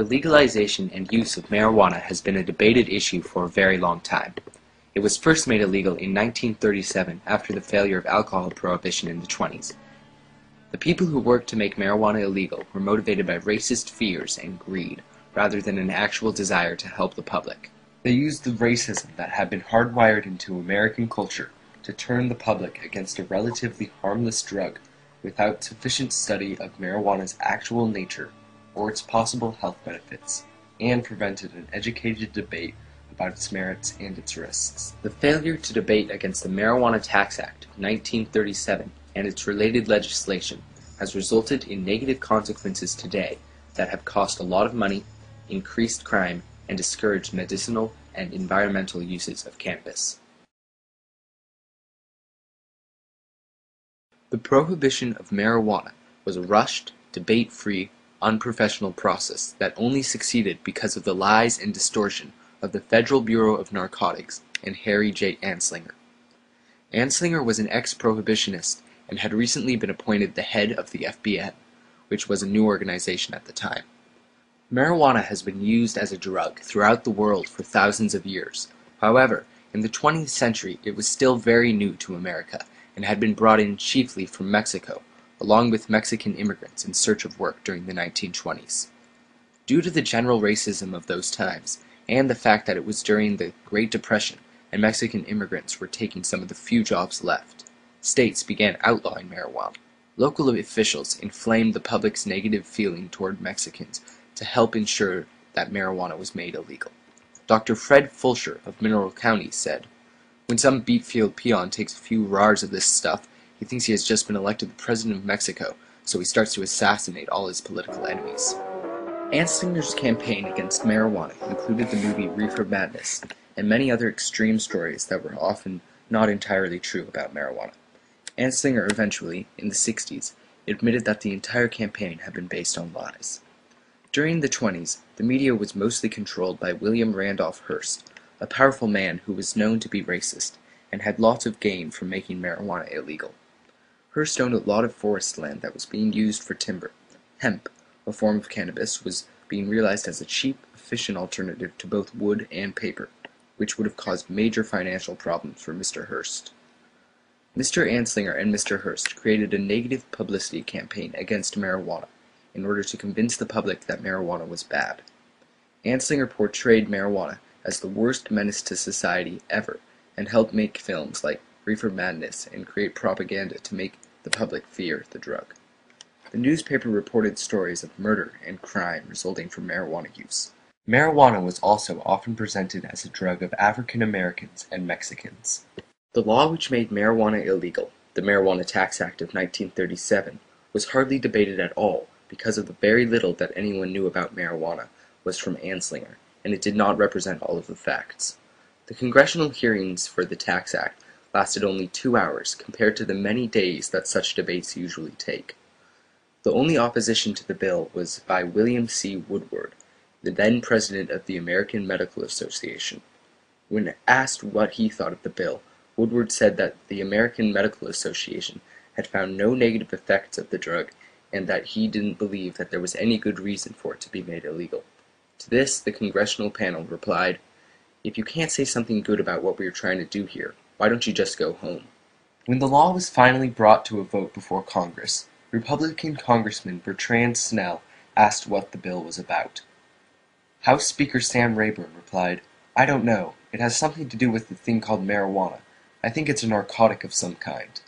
The legalization and use of marijuana has been a debated issue for a very long time. It was first made illegal in 1937 after the failure of alcohol prohibition in the 20s. The people who worked to make marijuana illegal were motivated by racist fears and greed, rather than an actual desire to help the public. They used the racism that had been hardwired into American culture to turn the public against a relatively harmless drug without sufficient study of marijuana's actual nature or its possible health benefits, and prevented an educated debate about its merits and its risks. The failure to debate against the Marijuana Tax Act of 1937 and its related legislation has resulted in negative consequences today that have cost a lot of money, increased crime, and discouraged medicinal and environmental uses of cannabis. The prohibition of marijuana was a rushed, debate-free, unprofessional process that only succeeded because of the lies and distortion of the Federal Bureau of Narcotics and Harry J. Anslinger. Anslinger was an ex-prohibitionist and had recently been appointed the head of the FBN, which was a new organization at the time. Marijuana has been used as a drug throughout the world for thousands of years. However, in the 20th century it was still very new to America and had been brought in chiefly from Mexico, along with Mexican immigrants in search of work during the 1920s. Due to the general racism of those times, and the fact that it was during the Great Depression and Mexican immigrants were taking some of the few jobs left, states began outlawing marijuana. Local officials inflamed the public's negative feeling toward Mexicans to help ensure that marijuana was made illegal. Dr. Fred Fulcher of Mineral County said, "When some beet field peon takes a few rars of this stuff, he thinks he has just been elected the president of Mexico, so he starts to assassinate all his political enemies." Anslinger's campaign against marijuana included the movie Reefer Madness and many other extreme stories that were often not entirely true about marijuana. Anslinger eventually, in the 60s, admitted that the entire campaign had been based on lies. During the 20s, the media was mostly controlled by William Randolph Hearst, a powerful man who was known to be racist and had lots of gain from making marijuana illegal. Hearst owned a lot of forest land that was being used for timber. Hemp, a form of cannabis, was being realized as a cheap, efficient alternative to both wood and paper, which would have caused major financial problems for Mr. Hearst. Mr. Anslinger and Mr. Hearst created a negative publicity campaign against marijuana in order to convince the public that marijuana was bad. Anslinger portrayed marijuana as the worst menace to society ever and helped make films like Reefer Madness and create propaganda to make the public fear the drug. The newspaper reported stories of murder and crime resulting from marijuana use. Marijuana was also often presented as a drug of African Americans and Mexicans. The law which made marijuana illegal, the Marijuana Tax Act of 1937, was hardly debated at all because of the very little that anyone knew about marijuana was from Anslinger, and it did not represent all of the facts. The congressional hearings for the Tax Act lasted only 2 hours compared to the many days that such debates usually take. The only opposition to the bill was by William C. Woodward, the then president of the American Medical Association. When asked what he thought of the bill, Woodward said that the American Medical Association had found no negative effects of the drug and that he didn't believe that there was any good reason for it to be made illegal. To this, the congressional panel replied, "If you can't say something good about what we are trying to do here, why don't you just go home?" When the law was finally brought to a vote before Congress, Republican Congressman Bertrand Snell asked what the bill was about. House Speaker Sam Rayburn replied, "I don't know. It has something to do with the thing called marijuana. I think it's a narcotic of some kind."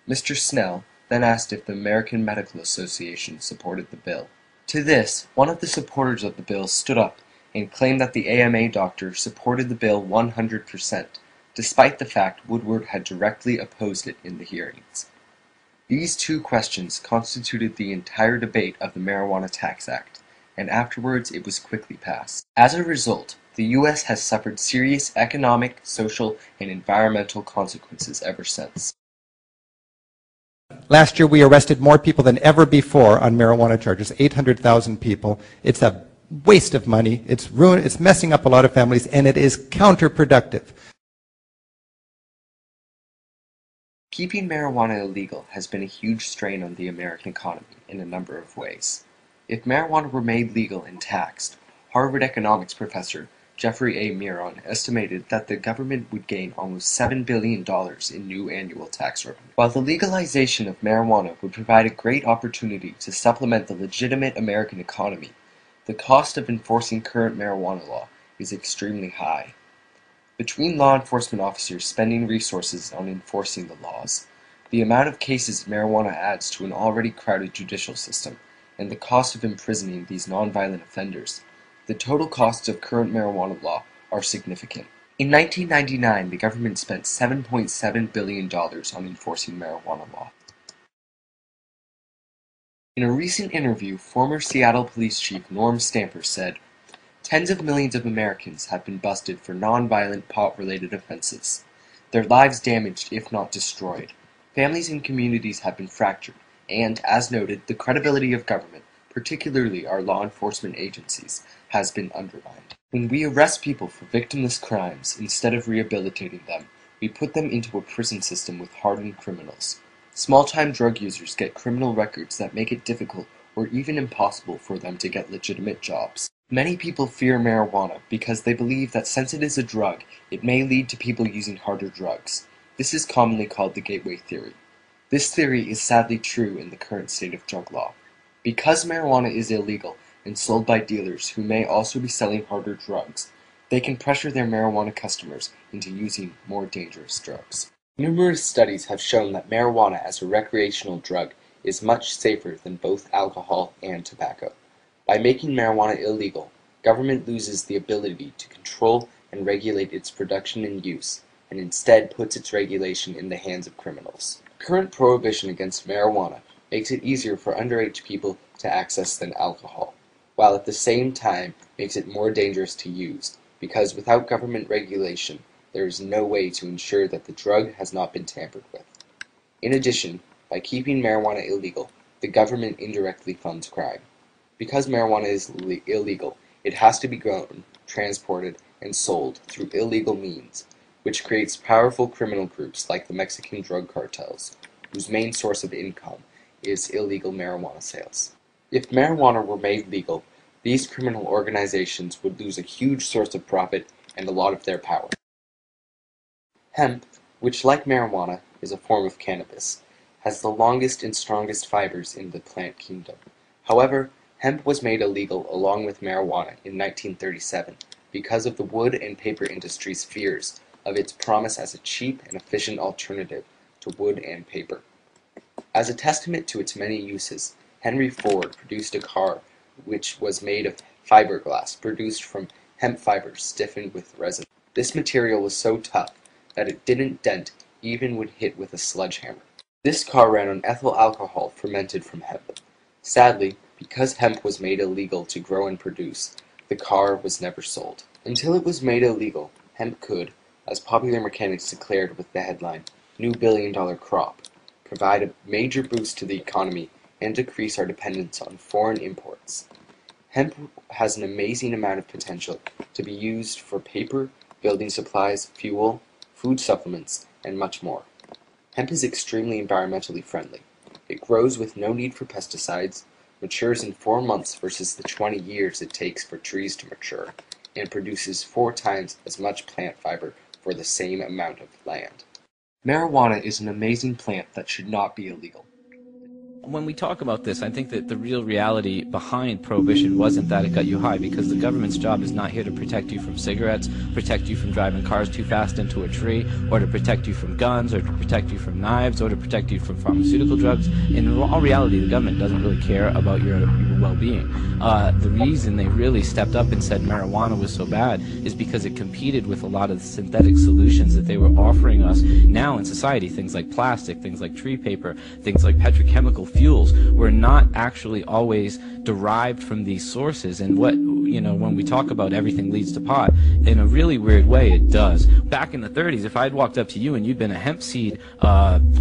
Mr. Snell then asked if the American Medical Association supported the bill. To this, one of the supporters of the bill stood up and claimed that the AMA doctor supported the bill 100%, despite the fact Woodward had directly opposed it in the hearings. These two questions constituted the entire debate of the Marijuana Tax Act, and afterwards it was quickly passed. As a result, the U.S. has suffered serious economic, social, and environmental consequences ever since. Last year we arrested more people than ever before on marijuana charges, 800,000 people. It's a waste of money, it's messing up a lot of families, and it is counterproductive. Keeping marijuana illegal has been a huge strain on the American economy in a number of ways. If marijuana were made legal and taxed, Harvard economics professor Jeffrey A. Miron estimated that the government would gain almost $7 billion in new annual tax revenue. While the legalization of marijuana would provide a great opportunity to supplement the legitimate American economy, the cost of enforcing current marijuana law is extremely high. Between law enforcement officers spending resources on enforcing the laws, the amount of cases marijuana adds to an already crowded judicial system, and the cost of imprisoning these nonviolent offenders, the total costs of current marijuana law are significant. In 1999, the government spent $7.7 billion on enforcing marijuana law. In a recent interview, former Seattle Police Chief Norm Stamper said, "Tens of millions of Americans have been busted for nonviolent pot-related offenses. Their lives damaged, if not destroyed. Families and communities have been fractured, and, as noted, the credibility of government, particularly our law enforcement agencies, has been undermined. When we arrest people for victimless crimes, instead of rehabilitating them, we put them into a prison system with hardened criminals. Small-time drug users get criminal records that make it difficult or even impossible for them to get legitimate jobs. Many people fear marijuana because they believe that since it is a drug, it may lead to people using harder drugs. This is commonly called the gateway theory. This theory is sadly true in the current state of drug law. Because marijuana is illegal and sold by dealers who may also be selling harder drugs, they can pressure their marijuana customers into using more dangerous drugs. Numerous studies have shown that marijuana as a recreational drug is much safer than both alcohol and tobacco. By making marijuana illegal, government loses the ability to control and regulate its production and use, and instead puts its regulation in the hands of criminals. Current prohibition against marijuana makes it easier for underage people to access than alcohol, while at the same time makes it more dangerous to use, because without government regulation, there is no way to ensure that the drug has not been tampered with. In addition, by keeping marijuana illegal, the government indirectly funds crime. Because marijuana is illegal, it has to be grown, transported, and sold through illegal means, which creates powerful criminal groups like the Mexican drug cartels, whose main source of income is illegal marijuana sales. If marijuana were made legal, these criminal organizations would lose a huge source of profit and a lot of their power. Hemp, which like marijuana is a form of cannabis, has the longest and strongest fibers in the plant kingdom. However, hemp was made illegal along with marijuana in 1937 because of the wood and paper industry's fears of its promise as a cheap and efficient alternative to wood and paper. As a testament to its many uses, Henry Ford produced a car which was made of fiberglass produced from hemp fibers stiffened with resin. This material was so tough that it didn't dent even when hit with a sledgehammer. This car ran on ethyl alcohol fermented from hemp. Sadly, because hemp was made illegal to grow and produce, the car was never sold. Until it was made illegal, hemp could, as Popular Mechanics declared with the headline, "New billion-dollar crop," provide a major boost to the economy and decrease our dependence on foreign imports. Hemp has an amazing amount of potential to be used for paper, building supplies, fuel, food supplements, and much more. Hemp is extremely environmentally friendly. It grows with no need for pesticides, matures in 4 months versus the 20 years it takes for trees to mature, and produces 4 times as much plant fiber for the same amount of land. Marijuana is an amazing plant that should not be illegal. When we talk about this, I think that the real reality behind prohibition wasn't that it got you high, because the government's job is not here to protect you from cigarettes, protect you from driving cars too fast into a tree, or to protect you from guns, or to protect you from knives, or to protect you from pharmaceutical drugs. In all reality, the government doesn't really care about your well-being. The reason they really stepped up and said marijuana was so bad is because it competed with a lot of the synthetic solutions that they were offering us now in society. Things like plastic, things like tree paper, things like petrochemical fuels were not actually always derived from these sources. And what, when we talk about everything leads to pot, in a really weird way it does. Back in the 30s, if I'd walked up to you and you'd been a hemp seed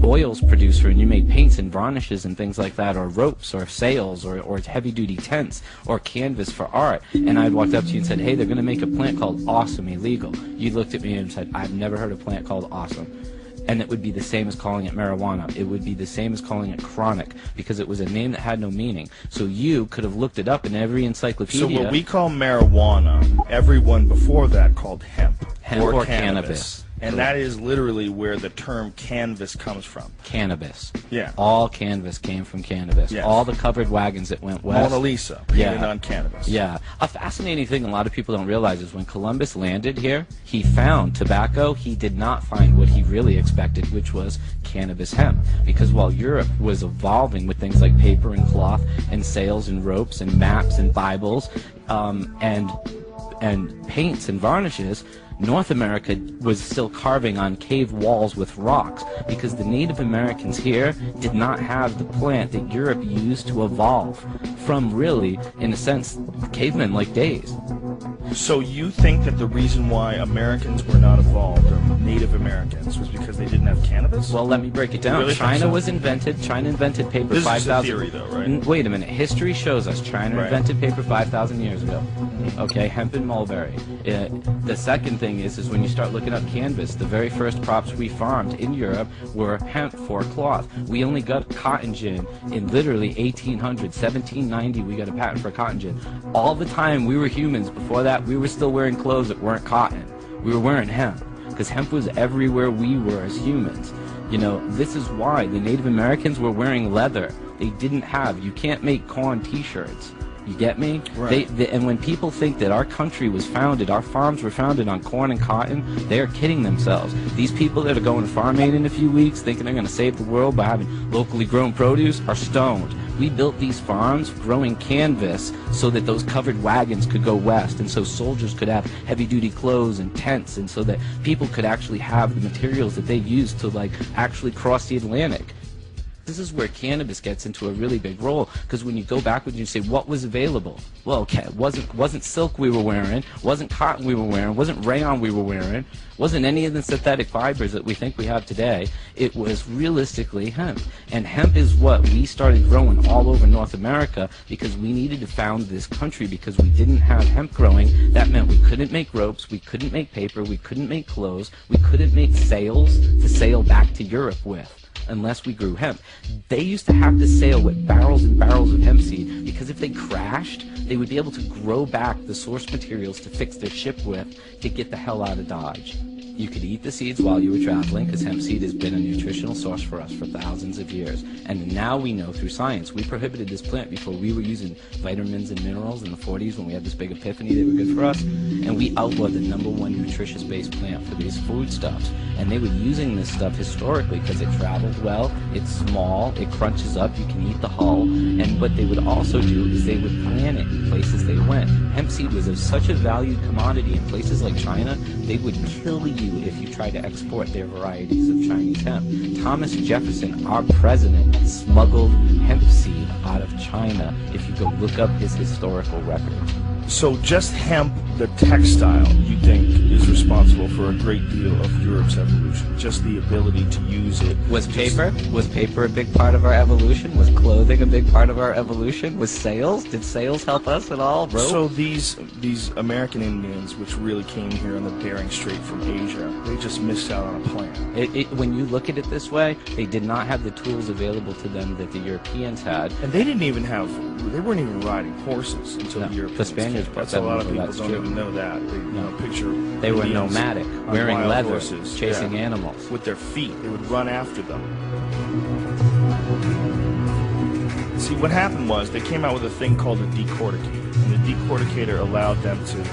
oils producer and you made paints and varnishes and things like that, or ropes or sails or heavy duty tents or canvas for art, and I'd walked up to you and said, hey, they're going to make a plant called Awesome illegal, you looked at me and said, I've never heard a plant called Awesome. And it would be the same as calling it marijuana. It would be the same as calling it chronic, because it was a name that had no meaning. So you could have looked it up in every encyclopedia. So what we call marijuana, everyone before that called hemp or cannabis. And that is literally where the term canvas comes from. Cannabis. Yeah. All canvas came from cannabis. Yes. All the covered wagons that went west. Mona Lisa painted on cannabis. Yeah. A fascinating thing a lot of people don't realize is when Columbus landed here, he found tobacco. He did not find what he really expected, which was cannabis hemp. Because while Europe was evolving with things like paper and cloth and sails and ropes and maps and Bibles and paints and varnishes, North America was still carving on cave walls with rocks, because the Native Americans here did not have the plant that Europe used to evolve from, really, in a sense, cavemen-like days. So you think that the reason why Americans were not evolved, or Native Americans, was because they didn't have cannabis? Well, let me break it down. Really China invented paper This 5,000... is a theory, though, right? Wait a minute. History shows us China invented paper 5,000 years ago. Okay, hemp and mulberry. The second thing is when you start looking up canvas, the very first crops we farmed in Europe were hemp for cloth. We only got cotton gin in literally 1800, 1790. We got a patent for cotton gin. All the time we were humans. Before that, we were still wearing clothes that weren't cotton. We were wearing hemp, because hemp was everywhere we were as humans. You know, this is why the Native Americans were wearing leather. They didn't have, you can't make corn t-shirts. You get me? Right. And when people think that our country was founded, our farms were founded on corn and cotton, they are kidding themselves. These people that are going to Farm Aid in a few weeks, thinking they're going to save the world by having locally grown produce, are stoned. We built these farms growing canvas so that those covered wagons could go west, and so soldiers could have heavy-duty clothes and tents, and so that people could actually have the materials that they used to, like, actually cross the Atlantic. This is where cannabis gets into a really big role, because when you go backwards and you say what was available, well, okay, it wasn't silk we were wearing, wasn't cotton we were wearing, wasn't rayon we were wearing, wasn't any of the synthetic fibers that we think we have today. It was realistically hemp, and hemp is what we started growing all over North America, because we needed to found this country, because we didn't have hemp growing. That meant we couldn't make ropes, we couldn't make paper, we couldn't make clothes, we couldn't make sails to sail back to Europe with, unless we grew hemp. They used to have to sail with barrels and barrels of hemp seed, because if they crashed, they would be able to grow back the source materials to fix their ship with to get the hell out of Dodge. You could eat the seeds while you were traveling, because hemp seed has been a nutritional source for us for thousands of years. And now we know through science. We prohibited this plant before we were using vitamins and minerals in the 40s when we had this big epiphany they were good for us. And we outlawed the #1 nutritious-based plant for these foodstuffs. And they were using this stuff historically because it traveled well, it's small, it crunches up, you can eat the hull. And what they would also do is they would plant it in places they went. Hemp seed was such a valued commodity in places like China, they would kill you if you try to export their varieties of Chinese hemp. Thomas Jefferson, our president, smuggled hemp seed out of China, if you go look up his historical record. So just hemp, the textile, you think is responsible for a great deal of Europe's evolution? Just the ability to use it? Was paper a big part of our evolution? Was clothing a big part of our evolution? Was sails? Did sails help us at all? Rope? So these American Indians, which really came here on the Bering Strait from Asia, they just missed out on a plant. When you look at it this way, they did not have the tools available to them that the Europeans had. And they weren't even riding horses until the Europeans. The Spaniards. That's a lot of people don't even know that. They were nomadic, wearing leather, horses, chasing animals. With their feet, they would run after them. See, what happened was they came out with a thing called a decorticator, and the decorticator allowed them to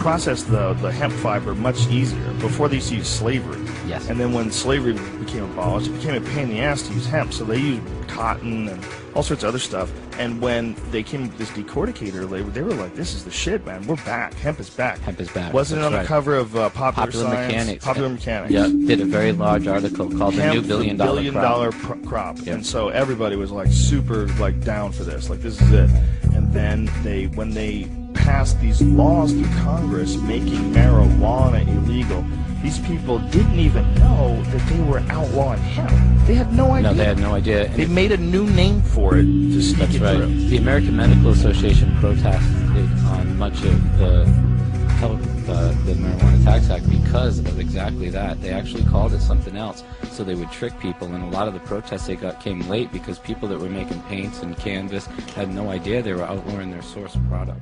process the hemp fiber much easier. Before they used to use slavery. Yes. And then when slavery became abolished, it became a pain in the ass to use hemp, so they used cotton and all sorts of other stuff. And when they came with this decorticator label, they were like, this is the shit, man. We're back. Hemp is back. Hemp is back. Wasn't it on the cover of Popular Science? Mechanics. Popular Mechanics. Yeah, did a very large article called Hemp, The New Billion Dollar Crop. Yeah. And so everybody was like super like down for this. Like, this is it. And then when they passed these laws through Congress making marijuana illegal, these people didn't even know that they were outlawing hemp. They had no idea. No, they had no idea. They made a new name for it to sneak That's it right. through. The American Medical Association protested on much of the the Marijuana Tax Act because of exactly that. They actually called it something else, so they would trick people, and a lot of the protests they got came late because people that were making paints and canvas had no idea they were outlawing their source product.